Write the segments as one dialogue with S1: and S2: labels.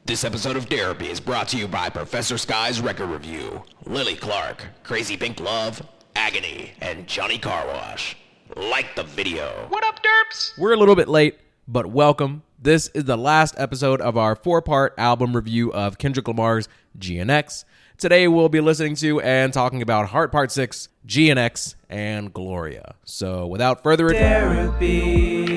S1: This episode of Derapy is brought to you by Professor Sky's Record Review, Lily Clark, Crazy Pink Love, Agony, and Johnny Car Wash. Like the video.
S2: What up, derps?
S3: We're a little bit late, but welcome. This is the last episode of our 4-part album review of Kendrick Lamar's GNX. Today we'll be listening to and talking about Heart Part 6, GNX, and Gloria. So without further ado...
S4: Derapy.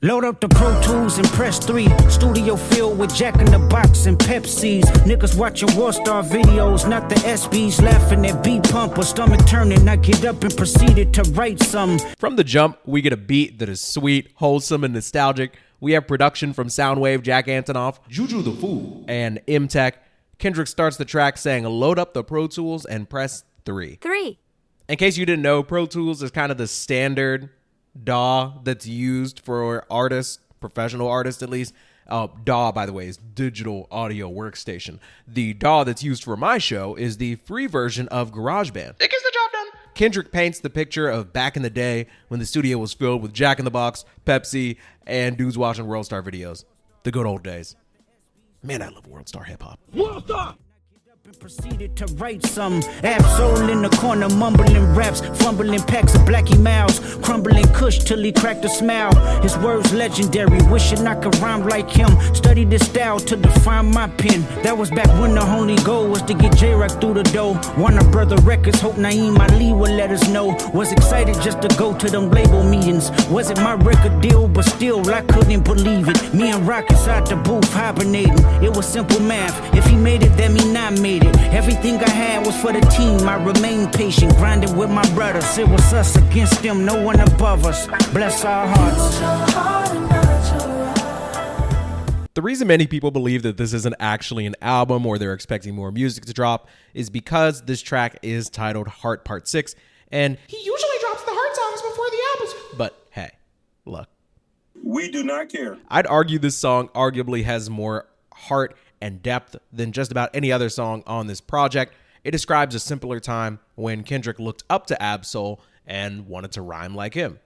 S4: Load up the Pro Tools and press 3. Studio filled with Jack in the Box and Pepsis. Niggas watching Warstar videos, not the SBs. Laughing at B-Pump or stomach turning. I get up and proceeded to write something.
S3: From the jump, we get a beat that is sweet, wholesome, and nostalgic. We have production from Soundwave, Jack Antonoff, Juju the Fool, and M-Tech. Kendrick starts the track saying, load up the Pro Tools and press 3.
S5: 3.
S3: In case you didn't know, Pro Tools is kind of the standard DAW that's used for artists, professional artists at least. DAW, by the way, is Digital Audio Workstation. The DAW that's used for my show is the free version of GarageBand.
S2: It gets the job done.
S3: Kendrick paints the picture of back in the day when the studio was filled with Jack in the Box, Pepsi, and dudes watching Worldstar videos. The good old days. Man, I love Worldstar hip-hop.
S4: Worldstar! And proceeded to write some Absol in the corner, mumbling raps, fumbling packs of Blackie Mouse, crumbling Kush till he cracked a smile. His words legendary, wishing I could rhyme like him. Studied this style to define my pen. That was back when the only goal was to get J-Rock through the door. Warner Brother Records, hope Naeem Ali would let us know. Was excited just to go to them label meetings. Wasn't my record deal, but still I couldn't believe it. Me and Rock inside the booth hibernating. It was simple math. If he made it, that mean I made it. Everything I had was for the team. I remained patient, grinding with my brothers. It was us against them, no one above us. Bless our hearts.
S3: The reason many people believe that this isn't actually an album or they're expecting more music to drop is because this track is titled Heart Part 6, and
S2: He usually drops the heart songs before the albums.
S3: but hey, look.
S6: We do not care.
S3: I'd argue this song arguably has more heart and depth than just about any other song on this project. It describes a simpler time when Kendrick looked up to Absol and wanted to rhyme like him.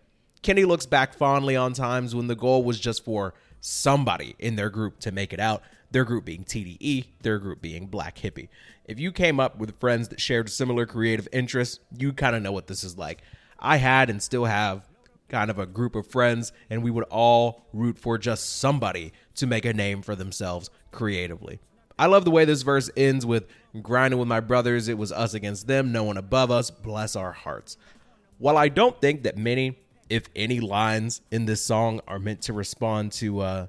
S3: Kenny looks back fondly on times when the goal was just for somebody in their group to make it out, their group being TDE, their group being Black Hippie. If you came up with friends that shared similar creative interests, you kind of know what this is like. I had and still have kind of a group of friends, and we would all root for just somebody to make a name for themselves creatively. I love the way this verse ends with grinding with my brothers. It was us against them, no one above us. Bless our hearts. While I don't think that many, if any, lines in this song are meant to respond to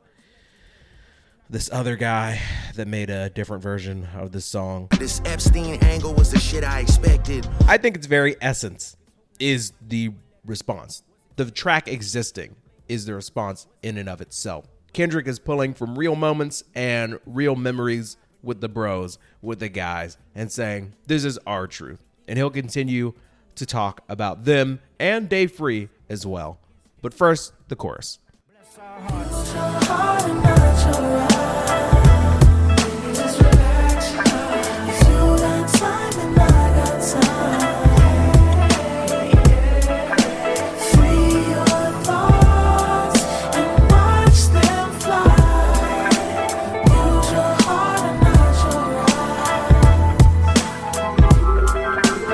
S3: this other guy that made a different version of this song,
S7: This Epstein angle was the shit I expected.
S3: I think its very essence is the response. The track existing is the response in and of itself. Kendrick is pulling from real moments and real memories with the bros, with the guys, and saying, this is our truth. And he'll continue to talk about them and Dave Free as well. But first, the chorus.
S4: Bless our hearts.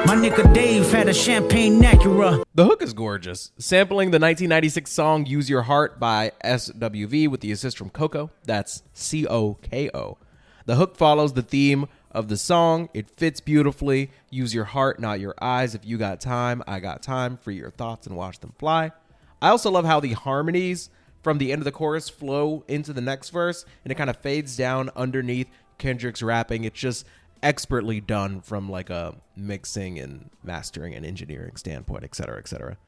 S4: My nigga Dave had a champagne Acura.
S3: The hook is gorgeous. Sampling the 1996 song Use Your Heart by SWV with the assist from Coco. That's C-O-K-O. The hook follows the theme of the song. It fits beautifully. Use your heart, not your eyes. If you got time, I got time. Free your thoughts and watch them fly. I also love how the harmonies from the end of the chorus flow into the next verse, and it kind of fades down underneath Kendrick's rapping. It's just expertly done from like a mixing and mastering and engineering standpoint, etc., etc.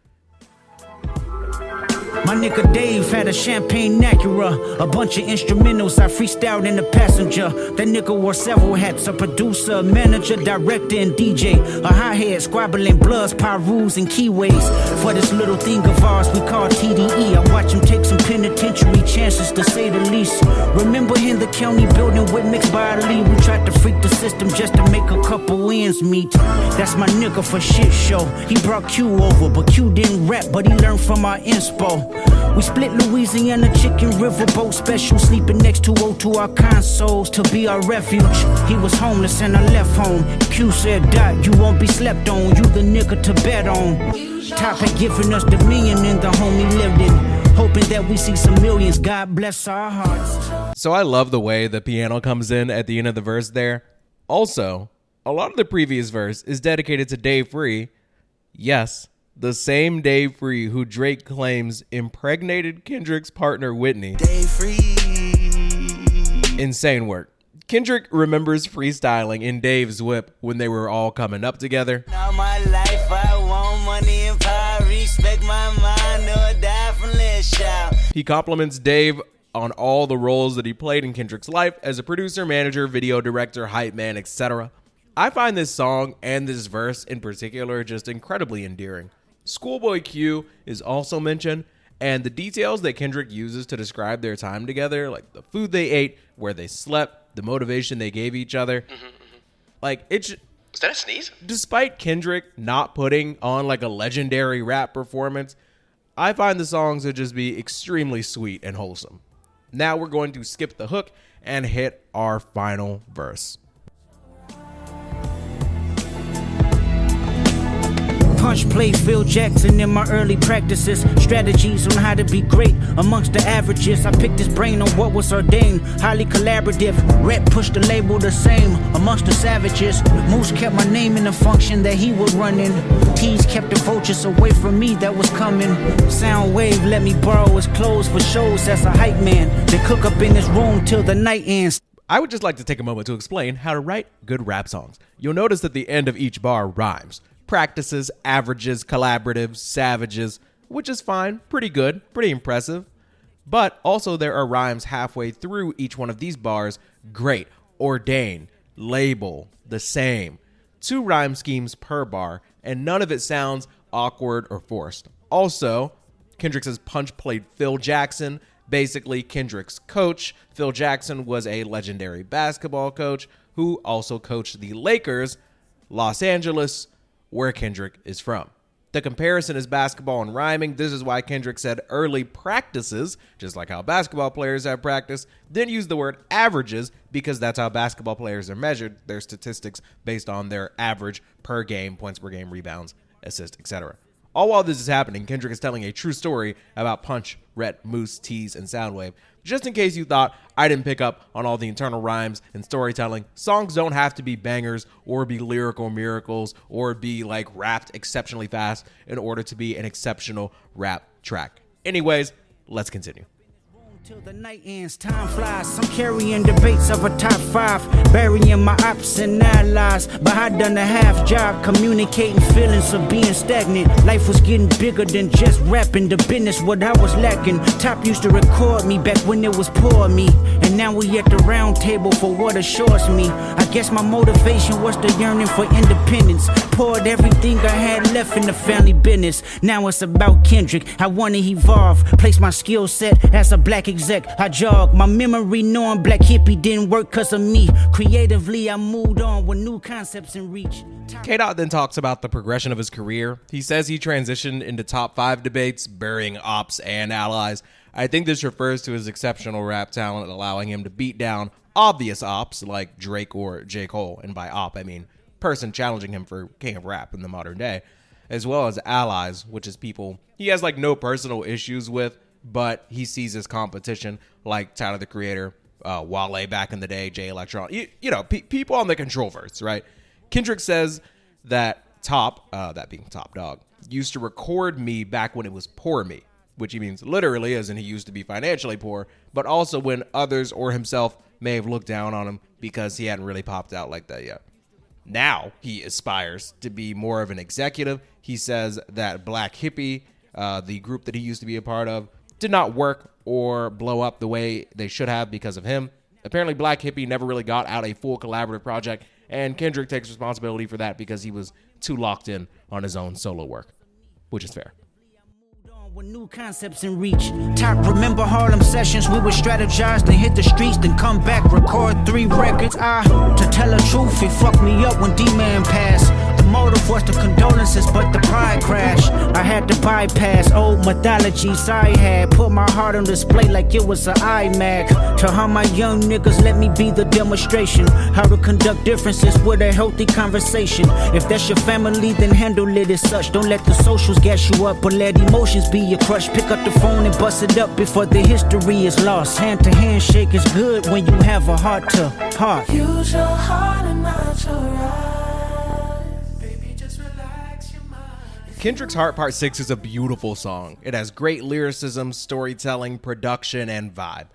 S4: My nigga Dave had a champagne Acura, a bunch of instrumentals I freestyled in the passenger. That nigga wore several hats, a producer, manager, director, and DJ. A hi-hat, squabbling bloods, pyrus, and keyways. For this little thing of ours we call TDE, I watch him take some penitentiary chances to say the least. Remember in the county building with mixed by Ali, we tried to freak the system just to make a couple ends meet. That's my nigga for shit show. He brought Q over, but Q didn't rap, but he learned from our inspo. We split Louisiana chicken riverboat special, sleeping next to O2 our consoles to be our refuge. He was homeless and I left home. Q said, Dot, you won't be slept on, you the nigga to bet on. Top had given us dominion in the home he lived in, hoping that we see some millions. God bless our hearts.
S3: So I love the way the piano comes in at the end of the verse there. Also, a lot of the previous verse is dedicated to Dave Free. Yes, the same Dave Free who Drake claims impregnated Kendrick's partner Whitney.
S7: Dave Free.
S3: Insane work. Kendrick remembers freestyling in Dave's whip when they were all coming up together.
S5: All my life I want money and power, respect my mind or die from less shout.
S3: He compliments Dave on all the roles that he played in Kendrick's life as a producer, manager, video director, hype man, etc. I find this song and this verse in particular just incredibly endearing. Schoolboy Q is also mentioned, and the details that Kendrick uses to describe their time together, like the food they ate, where they slept, the motivation they gave each other. Like, it's...
S2: Was that a sneeze?
S3: Despite Kendrick not putting on like a legendary rap performance, I find the songs to just be extremely sweet and wholesome. Now we're going to skip the hook and hit our final verse.
S4: Punch play Phil Jackson in my early practices. Strategies on how to be great amongst the averages. I picked his brain on what was ordained. Highly collaborative. Rep pushed the label the same amongst the savages. Moose kept my name in the function that he was running. Tease kept the vultures away from me that was coming. Soundwave let me borrow his clothes for shows as a hype man. They cook up in his room till the night ends.
S3: I would just like to take a moment to explain how to write good rap songs. You'll notice that the end of each bar rhymes. Practices, averages, collaboratives, savages, which is fine, pretty good, pretty impressive. But also there are rhymes halfway through each one of these bars. Great, ordain, label, the same. 2 rhyme schemes per bar, and none of it sounds awkward or forced. Also, Kendrick says Punch played Phil Jackson, basically Kendrick's coach. Phil Jackson was a legendary basketball coach who also coached the Lakers, Los Angeles, where Kendrick is from. The comparison is basketball and rhyming. This is why Kendrick said early practices, just like how basketball players have practice, then use the word averages because that's how basketball players are measured, their statistics based on their average per game, points per game, rebounds, assists, etc. All while this is happening, Kendrick is telling a true story about Punch, Rhett, Moose, Tease, and Soundwave. Just in case you thought I didn't pick up on all the internal rhymes and storytelling, songs don't have to be bangers or be lyrical miracles or be like rapped exceptionally fast in order to be an exceptional rap track. Anyways, let's continue.
S4: Till the night ends, time flies. I'm carrying debates of a top 5, burying my ops and allies. But I done a half job communicating feelings of being stagnant. Life was getting bigger than just rapping. The business, what I was lacking. Top used to record me back when it was poor of me. And now we at the round table for what assures me. I guess my motivation was the yearning for independence. Poured everything I had left in the family business. Now it's about Kendrick. I want to evolve. Place my skill set as a black exec. I jog my memory knowing black hippie didn't work cause of me. Creatively I moved on with new concepts in reach.
S3: K-Dot then talks about the progression of his career. He says he transitioned into top 5 debates, burying ops and allies. I think this refers to his exceptional rap talent, allowing him to beat down obvious ops like Drake or J. Cole. And by op, I mean person challenging him for king of rap in the modern day, as well as allies, which is people he has like no personal issues with, but he sees as competition, like Tyler the Creator, Wale back in the day, Jay Electron, you know, people on the Controlverse, right? Kendrick says that Top, that being Top Dog, used to record me back when it was poor me, which he means literally as in he used to be financially poor, but also when others or himself may have looked down on him because he hadn't really popped out like that yet. Now he aspires to be more of an executive. He says that black hippie the group that he used to be a part of, did not work or blow up the way they should have because of him. Apparently, Black Hippie never really got out a full collaborative project, and Kendrick takes responsibility for that because he was too locked in on his own solo work, which is fair.
S4: With new concepts in reach. Top, remember Harlem sessions? We would strategize, then hit the streets, then come back, record 3 records. To tell the truth, it fucked me up when D-Man passed. The motive was the condolences, but the pride crashed. I had to bypass old mythologies I had. Put my heart on display like it was an iMac. To how my young niggas let me be the demonstration. How to conduct differences with a healthy conversation. If that's your family, then handle it as such. Don't let the socials gas you up, but let emotions be your crush. Pick up the phone and bust it up before the history is lost. Hand to hand shake is good when you have a heart to heart.
S2: Use your heart and not your eyes. Baby, just relax your mind.
S3: Kendrick's Heart Part 6 is a beautiful song. It has great lyricism, storytelling, production, and vibe.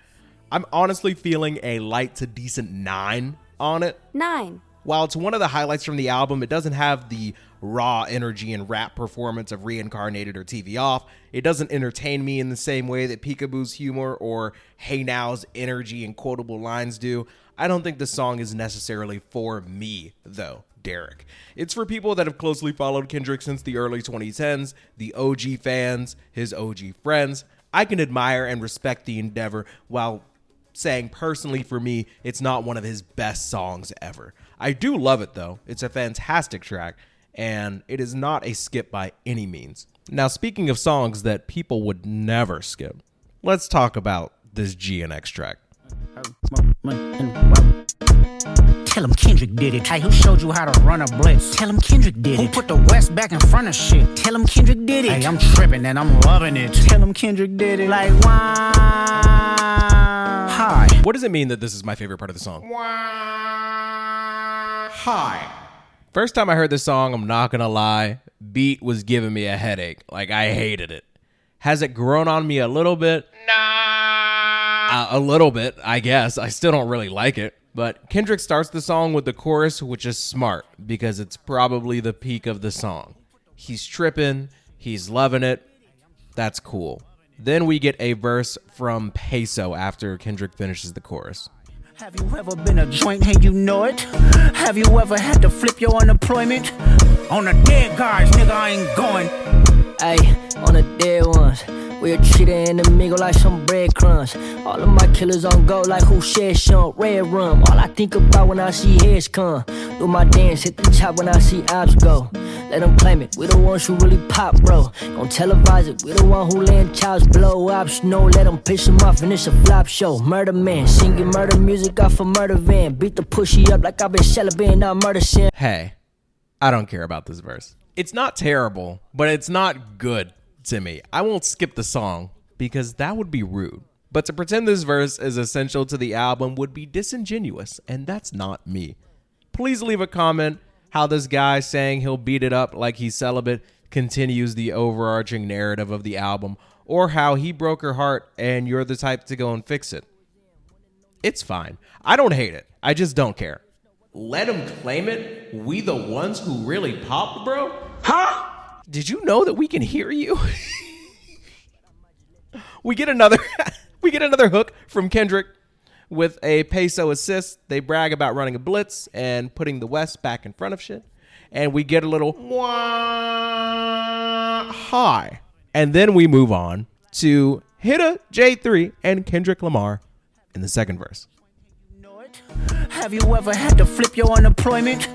S3: I'm honestly feeling a light to decent 9 on it.
S8: 9.
S3: While it's one of the highlights from the album, it doesn't have the raw energy and rap performance of Reincarnated or TV Off. It doesn't entertain me in the same way that Peekaboo's humor or Hey Now's energy and quotable lines do. I don't think the song is necessarily for me, though, Derek. It's for people that have closely followed Kendrick since the early 2010s, the OG fans, his OG friends. I can admire and respect the endeavor while saying personally for me, it's not one of his best songs ever. I do love it though. It's a fantastic track, and it is not a skip by any means. Now, speaking of songs that people would never skip, let's talk about this GNX track.
S4: Tell him Kendrick did it. Hey, who showed you how to run a blitz? Tell him Kendrick did it. Who put the West back in front of shit? Tell him Kendrick did it. Hey, I'm tripping and I'm loving it. Tell him Kendrick did it. Like, why? Hi.
S3: What does it mean that this is my favorite part of the song? Hi. First time I heard this song, I'm not gonna lie, beat was giving me a headache. Like, I hated it. Has it grown on me a little bit? Nah. A little bit, I guess. I still don't really like it. But Kendrick starts the song with the chorus, which is smart because it's probably the peak of the song. He's tripping. He's loving it. That's cool. Then we get a verse from Peso after Kendrick finishes the chorus.
S4: Have you ever been a joint and you know it? Have you ever had to flip your unemployment? On the dead guys, nigga, I ain't going.
S9: Ayy, on the dead ones. We're treated in the mingle like some breadcrumbs. All of my killers on go like who shed some red rum. All I think about when I see heads come. Do my dance, hit the top when I see ops go. Let them claim it, we the ones who really pop, bro. Don't televise it, we the one who land chops, blow ops. No, let them piss them off and it's a flop show. Murder man, singing murder music off a murder van. Beat the pushy up like I've been celebrating, not murder sin.
S3: Hey, I don't care about this verse. It's not terrible, but it's not good to me. I won't skip the song because that would be rude. But to pretend this verse is essential to the album would be disingenuous, and that's not me. Please leave a comment how this guy saying he'll beat it up like he's celibate continues the overarching narrative of the album, or how he broke her heart and you're the type to go and fix it. It's fine. I don't hate it. I just don't care. Let him claim it. We the ones who really popped, bro? Huh? Did you know that we can hear you? We get another hook from Kendrick with a Peso assist. They brag about running a blitz and putting the West back in front of shit. And we get a little hi. And then we move on to Hitta, J3, and Kendrick Lamar in the second verse.
S4: Have you ever had to flip your unemployment?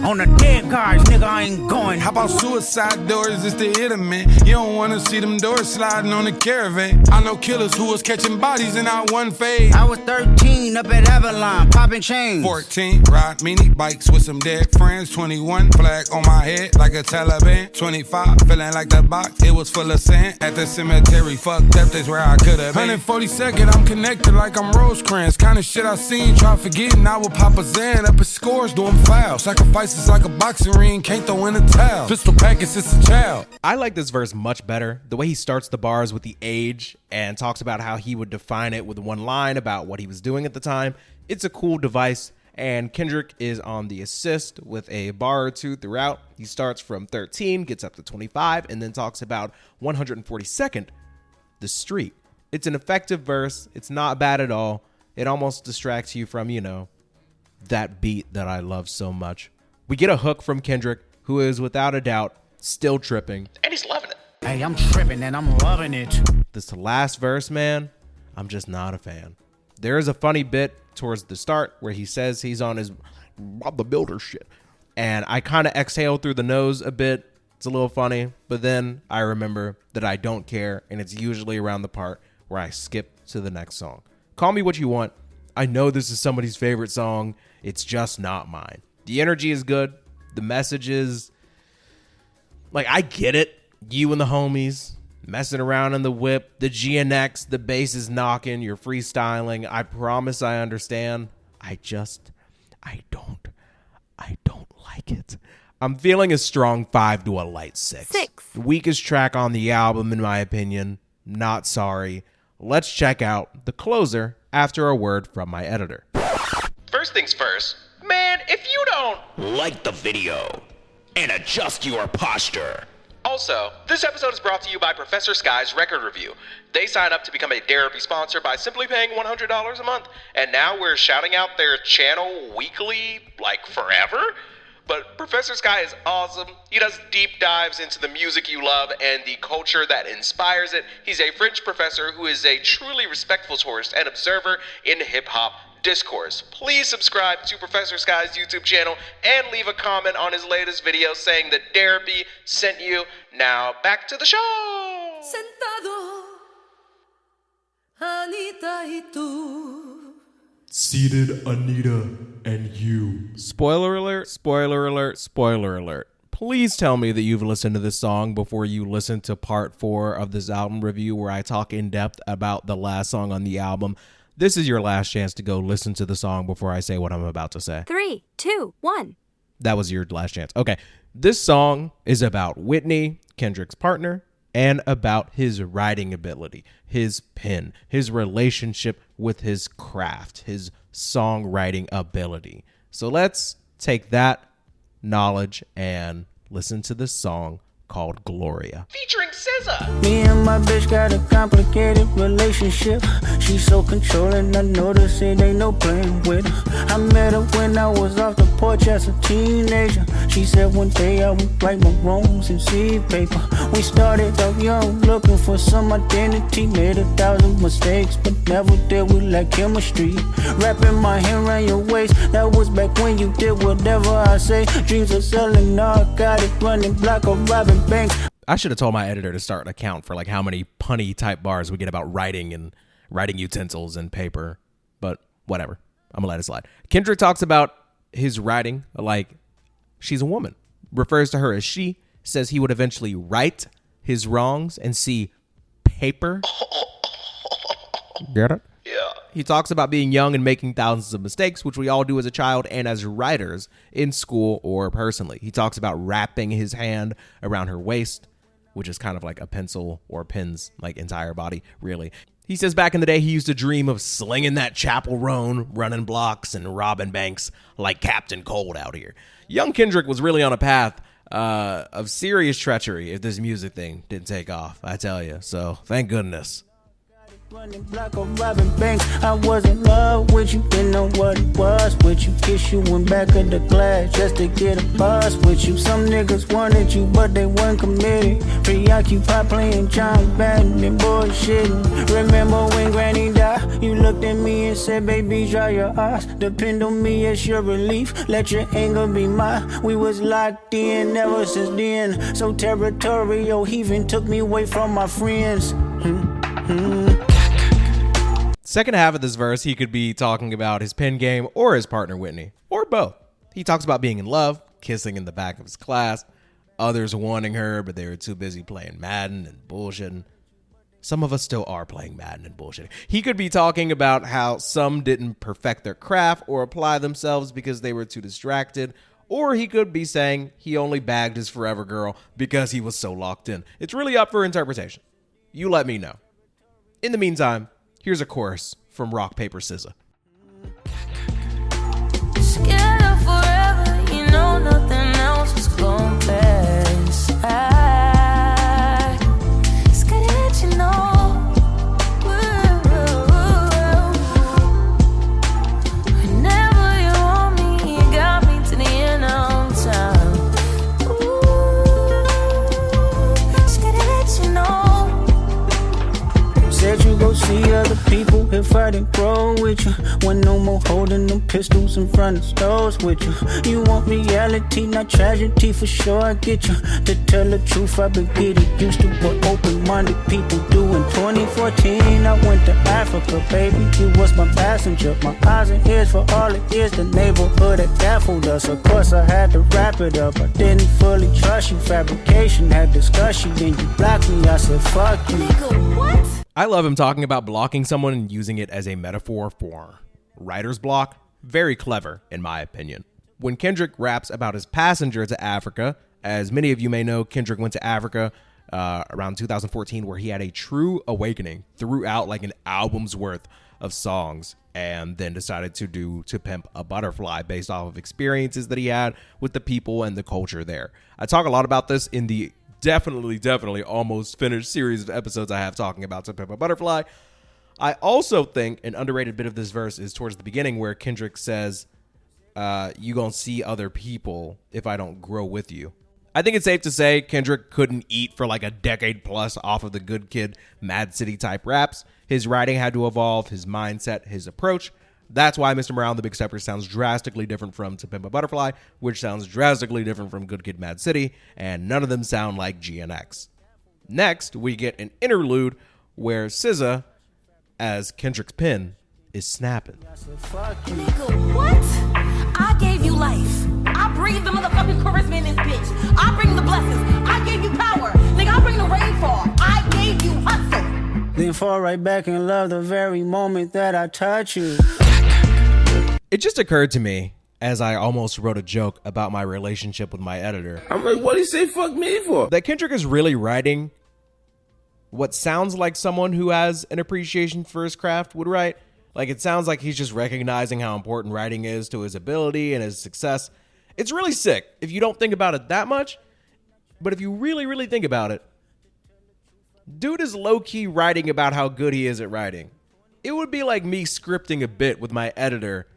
S4: On the dead guys, nigga, I ain't going.
S10: How about suicide doors? It's the hitter, man. You don't wanna see them doors sliding on the caravan. I know killers who was catching bodies in our one phase.
S4: I was 13 up at Avalon, popping chains.
S10: 14, ride mini bikes with some dead friends. 21, flag on my head like a Taliban. 25, feeling like the box, it was full of sand. At the cemetery, fucked up, that's where I could've been. 142nd, I'm connected like I'm Rosecrans. Kinda shit I seen, try forgetting I would pop a Zan up at scores doing fouls. Sacrifices like a boxing ring, can't throw in a towel. Pistol packets, it's a child.
S3: I like this verse much better. The way he starts the bars with the age and talks about how he would define it with one line about what he was doing at the time. It's a cool device. and Kendrick is on the assist with a bar or two throughout. He starts from 13, gets up to 25, and then talks about 142nd, the street. It's an effective verse. It's not bad at all. It almost distracts you from, that beat that I love so much. We get a hook from Kendrick, who is without a doubt still tripping.
S1: And he's loving it.
S4: Hey, I'm tripping and I'm loving it.
S3: This last verse, man, I'm just not a fan. There is a funny bit towards the start where he says he's on his Rob the Builder shit. And I kind of exhale through the nose a bit. It's a little funny. But then I remember that I don't care. And it's usually around the part where I skip to the next song. Call me what you want. I know this is somebody's favorite song. It's just not mine. The energy is good. The message is, I get it. You and the homies messing around in the whip, the GNX, the bass is knocking, you're freestyling. I promise I understand. I don't like it. I'm feeling a strong 5 to a light 6.
S8: 6.
S3: Weakest track on the album, in my opinion. Not sorry. Let's check out the closer after a word from my editor.
S1: First things first, man, if you don't like the video and adjust your posture. Also, this episode is brought to you by Professor Sky's Record Review. They sign up to become a Derapy sponsor by simply paying $100 a month. And now we're shouting out their channel weekly, forever. But Professor Sky is awesome. He does deep dives into the music you love and the culture that inspires it. He's a French professor who is a truly respectful tourist and observer in hip-hop discourse. Please subscribe to Professor Sky's YouTube channel and leave a comment on his latest video saying that Derapy sent you. Now back to the show.
S2: Sentado, Anita y tú.
S3: Seated Anita and you. Spoiler alert, spoiler alert, spoiler alert. Please tell me that you've listened to this song before you listen to part 4 of this album review where I talk in depth about the last song on the album. This is your last chance to go listen to the song before I say what I'm about to say.
S8: 3, 2, 1.
S3: That was your last chance. Okay. This song is about Whitney, Kendrick's partner, and about his writing ability, his pen, his relationship with his craft, his songwriting ability. So let's take that knowledge and listen to this song called Gloria.
S1: Featuring SZA.
S4: Me and my bitch got a complicated relationship. She's so controlling, I notice it ain't no playing with her. I met her when I was off the porch as a teenager. She said one day I would write my wrongs in seed paper. We started out young, looking for some identity. Made 1,000 mistakes, but never did we like chemistry. Wrapping my hand around your waist, that was back when you did whatever I say. Dreams of selling narcotic, running block or robbing banks.
S3: I should have told my editor to start an account for how many punny type bars we get about writing and writing utensils and paper, but whatever. I'm gonna let it slide. Kendrick talks about his writing like she's a woman, refers to her as she, says he would eventually right his wrongs and see paper. Get it?
S1: Yeah.
S3: He talks about being young and making thousands of mistakes, which we all do as a child and as writers in school or personally. He talks about wrapping his hand around her waist, which is kind of like a pencil or pen's entire body, really. He says back in the day, he used to dream of slinging that Chapel Roan, running blocks and robbing banks like Captain Cold out here. Young Kendrick was really on a path of serious treachery if this music thing didn't take off, I tell you. So thank goodness.
S4: Running block or robbing banks. I was in love with you, didn't know what it was with you. Kiss you in back of the glass just to get a buzz with you. Some niggas wanted you, but they weren't committed. Preoccupied playing John Madden and bullshitting. Remember when Granny died? You looked at me and said, baby, dry your eyes. Depend on me as your relief. Let your anger be mine. We was locked in ever since then. So territorial, he even took me away from my friends.
S3: Second half of this verse, he could be talking about his pen game or his partner Whitney, or both. He talks about being in love, kissing in the back of his class, others wanting her, but they were too busy playing Madden and bullshitting. Some of us still are playing Madden and bullshitting. He could be talking about how some didn't perfect their craft or apply themselves because they were too distracted, or he could be saying he only bagged his forever girl because he was so locked in. It's really up for interpretation. You let me know. In the meantime, here's a chorus from Rock, Paper, SZA.
S4: see other people if I didn't grow with you. When no more holding them pistols in front of stores with you. You want reality, not tragedy, for sure I get you. To tell the truth, I've been getting used to what open-minded people do. In 2014, I went to Africa, baby. You was my passenger, my eyes and ears for all it is. The neighborhood that baffled us. Of course, I had to wrap it up. I didn't fully trust you. Fabrication had discussion, then you blocked me. I said, fuck you.
S2: Nigga, what?
S3: I love him talking about blocking someone and using it as a metaphor for writer's block. Very clever, in my opinion. When Kendrick raps about his passenger to Africa, as many of you may know, Kendrick went to Africa around 2014, where he had a true awakening, threw out like an album's worth of songs, and then decided to do To Pimp a Butterfly based off of experiences that he had with the people and the culture there. I talk a lot about this in the definitely almost finished series of episodes I have talking about To Pimp a Butterfly. I also think an underrated bit of this verse is towards the beginning, where Kendrick says, you gonna see other people if I don't grow with you. I think it's safe to say Kendrick couldn't eat for like a decade plus off of the Good Kid, Mad City type raps. His writing had to evolve, his mindset, his approach. That's why Mr. Morale and the Big Steppers sounds drastically different from To Pimp a Butterfly, which sounds drastically different from Good Kid, Mad City, and none of them sound like GNX. Next, we get an interlude where SZA, as Kendrick's pen, is snapping.
S2: Nigga, what? I gave you life. I breathe the motherfucking charisma in this bitch. I bring the blessings. I gave you power. Nigga, I bring the rainfall. I gave you hustle.
S4: Then fall right back in love the very moment that I touch you.
S3: It just occurred to me, as I almost wrote a joke about my relationship with my editor,
S8: I'm like, what do you say fuck me for?
S3: that Kendrick is really writing what sounds like someone who has an appreciation for his craft would write. Like, it sounds like he's just recognizing how important writing is to his ability and his success. It's really sick if you don't think about it that much, but if you really think about it, dude is low-key writing about how good he is at writing. It would be like me scripting a bit with my editor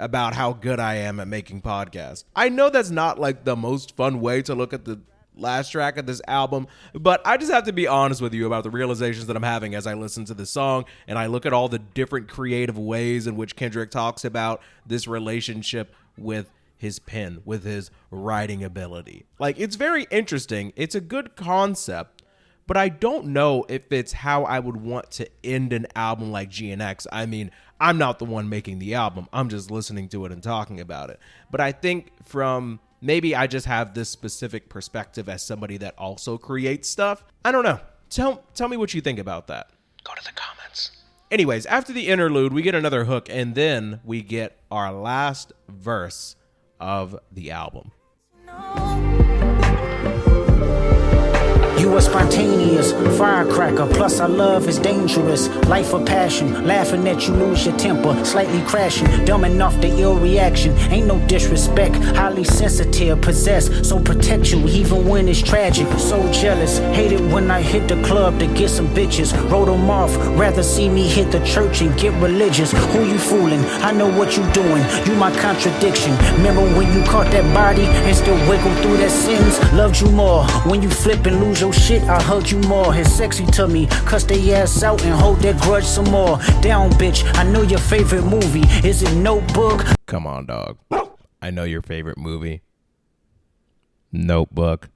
S3: about how good I am at making podcasts. I know that's not like the most fun way to look at the last track of this album, but I just have to be honest with you about the realizations that I'm having as I listen to this song and I look at all the different creative ways in which Kendrick talks about this relationship with his pen, with his writing ability. Like, it's very interesting. It's a good concept, but I don't know if it's how I would want to end an album like GNX. I mean, I'm not the one making the album. I'm just listening to it and talking about it. But I think from maybe I just have this specific perspective as somebody that also creates stuff. I don't know. Tell me what you think about that.
S1: Go to the comments.
S3: Anyways, after the interlude, we get another hook, and then we get our last verse of the album.
S4: You are spontaneous, firecracker, plus our love is dangerous. Life of passion, laughing at you lose your temper, slightly crashing, dumb enough the ill reaction. Ain't no disrespect, highly sensitive, possessed, so protect you even when it's tragic. So jealous, hate it when I hit the club to get some bitches. Wrote them off, rather see me hit the church and get religious. Who you fooling? I know what you doing, you my contradiction. Remember when you caught that body and still wiggle through that sins? Loved you more, when you flip and lose your shit, I hug you more. It's sexy to me, cuss they ass out and hold that grudge some more. Down bitch, I know your favorite movie, is it Notebook?
S3: Come on, dog. I know your favorite movie. Notebook.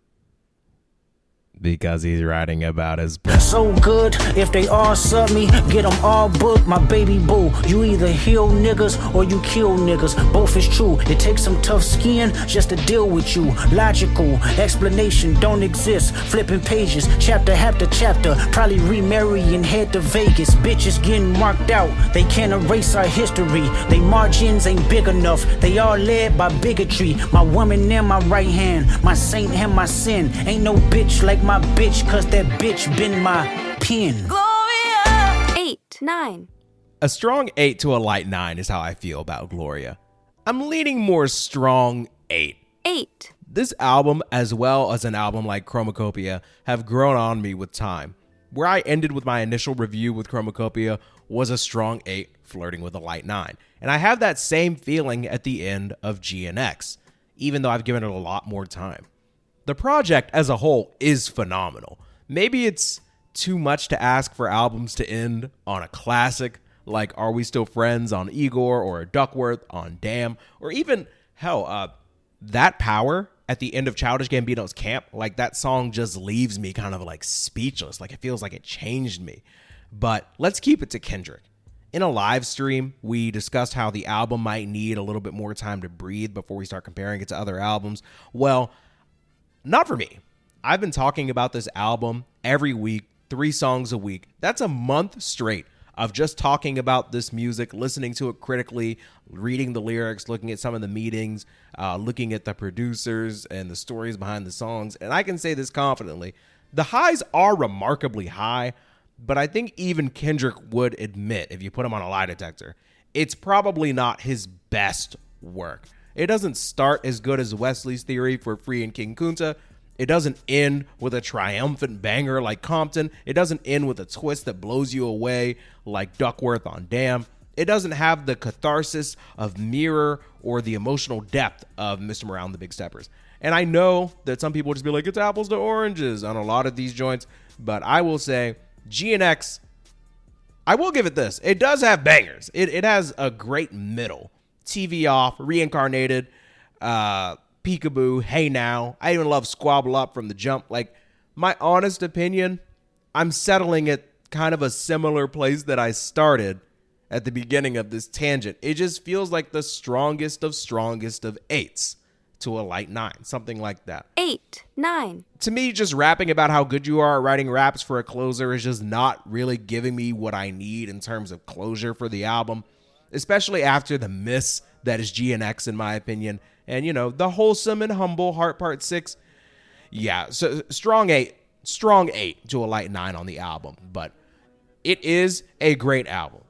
S3: Because he's writing about his...
S4: So good, if they all sub me, get them all booked, my baby boo. You either heal niggas or you kill niggas. Both is true, it takes some tough skin just to deal with you. Logical, explanation don't exist. Flipping pages, chapter after chapter. Probably remarry and head to Vegas. Bitches getting marked out, they can't erase our history. They margins ain't big enough, they all led by bigotry. My woman in my right hand, my saint and my sin. Ain't no bitch like my bitch, cause that bitch been my pen.
S2: Gloria!
S11: 8, 9.
S3: A strong 8 to a light 9 is how I feel about Gloria. I'm leaning more strong 8.
S11: 8.
S3: This album, as well as an album like Chromacopia, have grown on me with time. Where I ended with my initial review with Chromacopia was a strong 8 flirting with a light 9. And I have that same feeling at the end of GNX, even though I've given it a lot more time. The project as a whole is phenomenal. Maybe it's too much to ask for albums to end on a classic like Are We Still Friends on Igor, or Duckworth on Damn, or even, hell, That Power at the end of Childish Gambino's Camp. Like, that song just leaves me kind of like speechless. Like, it feels like it changed me. But let's keep it to Kendrick. In a live stream, we discussed how the album might need a little bit more time to breathe before we start comparing it to other albums. Well, not for me. I've been talking about this album every week, 3 songs a week. That's a month straight of just talking about this music, listening to it critically, reading the lyrics, looking at some of the meetings, looking at the producers and the stories behind the songs. And I can say this confidently. The highs are remarkably high, but I think even Kendrick would admit, if you put him on a lie detector, it's probably not his best work. It doesn't start as good as Wesley's Theory for Free and King Kunta. It doesn't end with a triumphant banger like Compton. It doesn't end with a twist that blows you away like Duckworth on Damn. It doesn't have the catharsis of Mirror or the emotional depth of Mr. Morale and the Big Steppers. And I know that some people will just be like, it's apples to oranges on a lot of these joints, but I will say GNX, I will give it this. It does have bangers. It has a great middle. TV Off, Reincarnated, Peekaboo, Hey Now. I even love Squabble Up from the jump. Like, my honest opinion, I'm settling at kind of a similar place that I started at the beginning of this tangent. It just feels like the strongest of 8s to a light 9, something like that.
S11: 8, 9.
S3: To me, just rapping about how good you are at writing raps for a closer is just not really giving me what I need in terms of closure for the album, especially after the miss that is GNX, in my opinion. And, you know, the wholesome and humble Heart Part 6. Yeah, so strong 8 to a light 9 on the album. But it is a great album.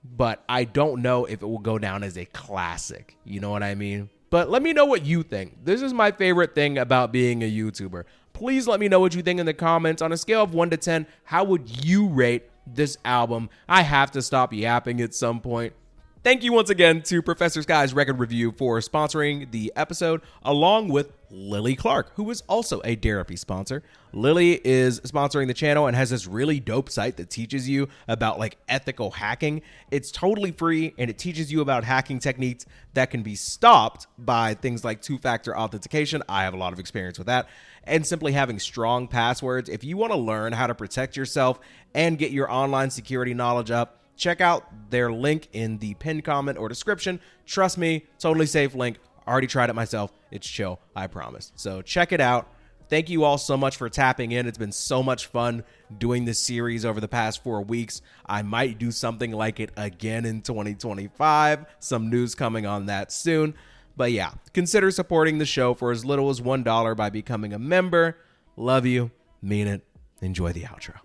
S3: But I don't know if it will go down as a classic. You know what I mean? But let me know what you think. This is my favorite thing about being a YouTuber. Please let me know what you think in the comments. On a scale of 1 to 10, how would you rate this album? I have to stop yapping at some point. Thank you once again to Professor Sky's Record Review for sponsoring the episode, along with Lily Clark, who is also a Derapy sponsor. Lily is sponsoring the channel and has this really dope site that teaches you about like ethical hacking. It's totally free and it teaches you about hacking techniques that can be stopped by things like 2-factor authentication. I have a lot of experience with that. And simply having strong passwords. If you want to learn how to protect yourself and get your online security knowledge up, check out their link in the pinned comment or description. Trust me, totally safe link. Already tried it myself. It's chill, I promise. So check it out. Thank you all so much for tapping in. It's been so much fun doing this series over the past 4 weeks. I might do something like it again in 2025. Some news coming on that soon. But yeah, consider supporting the show for as little as $1 by becoming a member. Love you. Mean it. Enjoy the outro.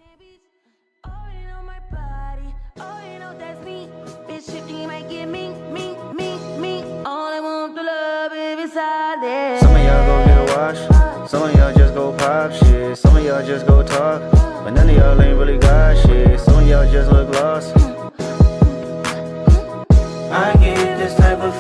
S12: Some of y'all go get a wash, some of y'all just go pop shit, some of y'all just go talk, but none of y'all ain't really got shit, some of y'all just look lost. I get this type of